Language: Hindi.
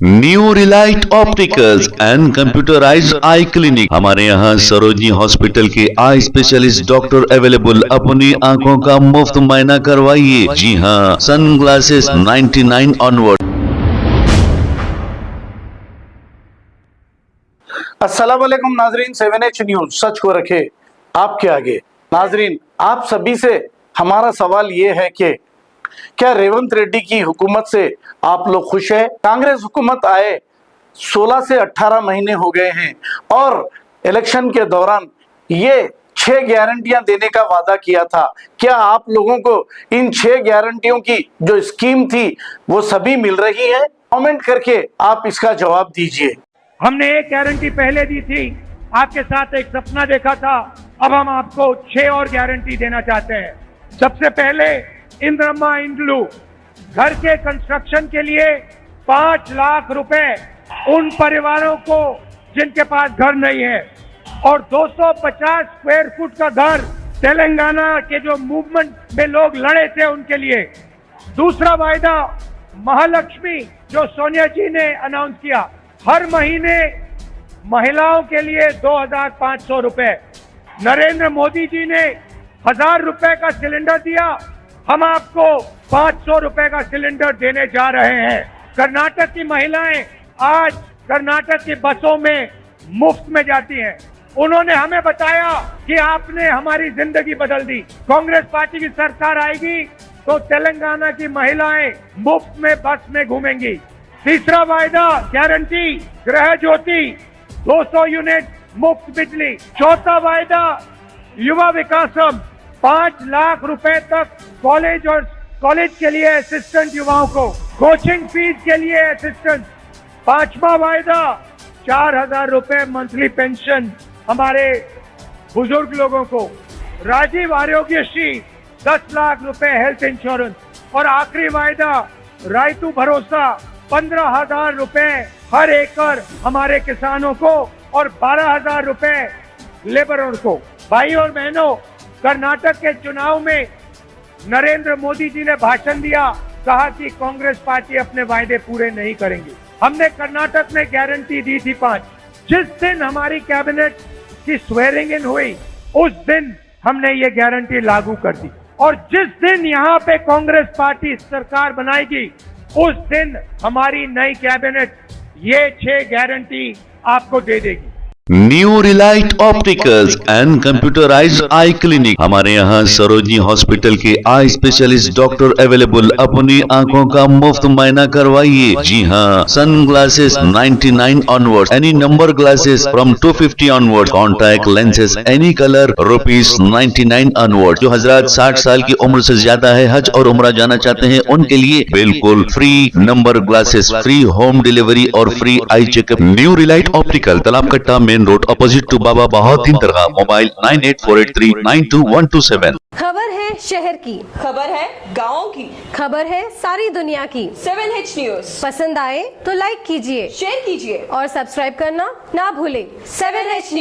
New Relight opticals and computerised I clinic. हमारे यहाँ सरोजनी हॉस्पिटल के आई स्पेशलिस्ट डॉक्टर अवेलेबल। अपनी आंखों का मुफ्त मुआयना करवाइए। जी हाँ, सन ग्लासेस 99 ऑनवर्ड। अस्सलाम वालेकुम नाजरीन, 7H न्यूज सच को रखे आपके आगे। नाजरीन, आप सभी से हमारा सवाल ये है कि क्या रेवंत रेड्डी की हुकूमत से आप लोग खुश हैं? कांग्रेस हुकूमत आए 16 से 18 महीने हो गए हैं और इलेक्शन के दौरान ये 6 गारंटियां देने का वादा किया था। क्या आप लोगों को इन 6 गारंटियों की जो स्कीम थी वो सभी मिल रही है? कमेंट करके आप इसका जवाब दीजिए। हमने एक गारंटी पहले दी थी, आपके साथ एक सपना देखा था। अब हम आपको 6 और गारंटी देना चाहते हैं। सबसे पहले इंद्रम्मा इंड्लू घर के कंस्ट्रक्शन के लिए 5 लाख रुपए उन परिवारों को जिनके पास घर नहीं है, और 250 स्क्वायर फुट का घर तेलंगाना के जो मूवमेंट में लोग लड़े थे उनके लिए। दूसरा वायदा महालक्ष्मी जो सोनिया जी ने अनाउंस किया, हर महीने महिलाओं के लिए 2500 रुपए। नरेंद्र मोदी जी ने 1000 रुपए का सिलेंडर दिया, हम आपको 500 रुपए का सिलेंडर देने जा रहे हैं। कर्नाटक की महिलाएं आज कर्नाटक की बसों में मुफ्त में जाती हैं। उन्होंने हमें बताया कि आपने हमारी जिंदगी बदल दी। कांग्रेस पार्टी की सरकार आएगी तो तेलंगाना की महिलाएं मुफ्त में बस में घूमेंगी। तीसरा वायदा गारंटी गृह ज्योति 200 यूनिट मुफ्त बिजली। चौथा वायदा युवा विकासम 5 लाख रुपए तक कॉलेज और कॉलेज के लिए असिस्टेंट युवाओं को, कोचिंग फीस के लिए असिस्टेंट। पांचवा वायदा 4000 रुपए मंथली पेंशन हमारे बुजुर्ग लोगों को। राजीव आरोग्यश्री 10 लाख रुपए हेल्थ इंश्योरेंस। और आखिरी वायदा रायतू भरोसा 15,000 रुपए हर एकड़ हमारे किसानों को और 12,000 रुपए लेबरों को। भाई और बहनों, कर्नाटक के चुनाव में नरेंद्र मोदी जी ने भाषण दिया, कहा कि कांग्रेस पार्टी अपने वायदे पूरे नहीं करेंगी। हमने कर्नाटक में गारंटी दी थी 5। जिस दिन हमारी कैबिनेट की स्वेरिंग इन हुई उस दिन हमने ये गारंटी लागू कर दी, और जिस दिन यहाँ पे कांग्रेस पार्टी सरकार बनाएगी उस दिन हमारी नई कैबिनेट ये 6 गारंटी आपको दे देगी। New Relight opticals and computerised I clinic. हमारे यहाँ सरोजनी हॉस्पिटल के आई स्पेशलिस्ट डॉक्टर अवेलेबल। अपनी आंखों का मुफ्त मुआयना करवाइए। जी हाँ, sun glasses 99 onward, any number glasses from 250 onward, contact lenses any colour ₹99 onward. जो हजरात 60 साल की उम्र से ज्यादा है, हज और उम्रा जाना चाहते हैं, उनके लिए बिल्कुल free number glasses, free home delivery और free eye checkup. New relight optical, Talab Katta, main road, opposite to Baba Bahauddin Dargah. Mobile 9848392127। खबर है शहर की, खबर है गाँव की, खबर है सारी दुनिया की। 7H न्यूज पसंद आए तो लाइक कीजिए, शेयर कीजिए और सब्सक्राइब करना ना भूलें। 7H news.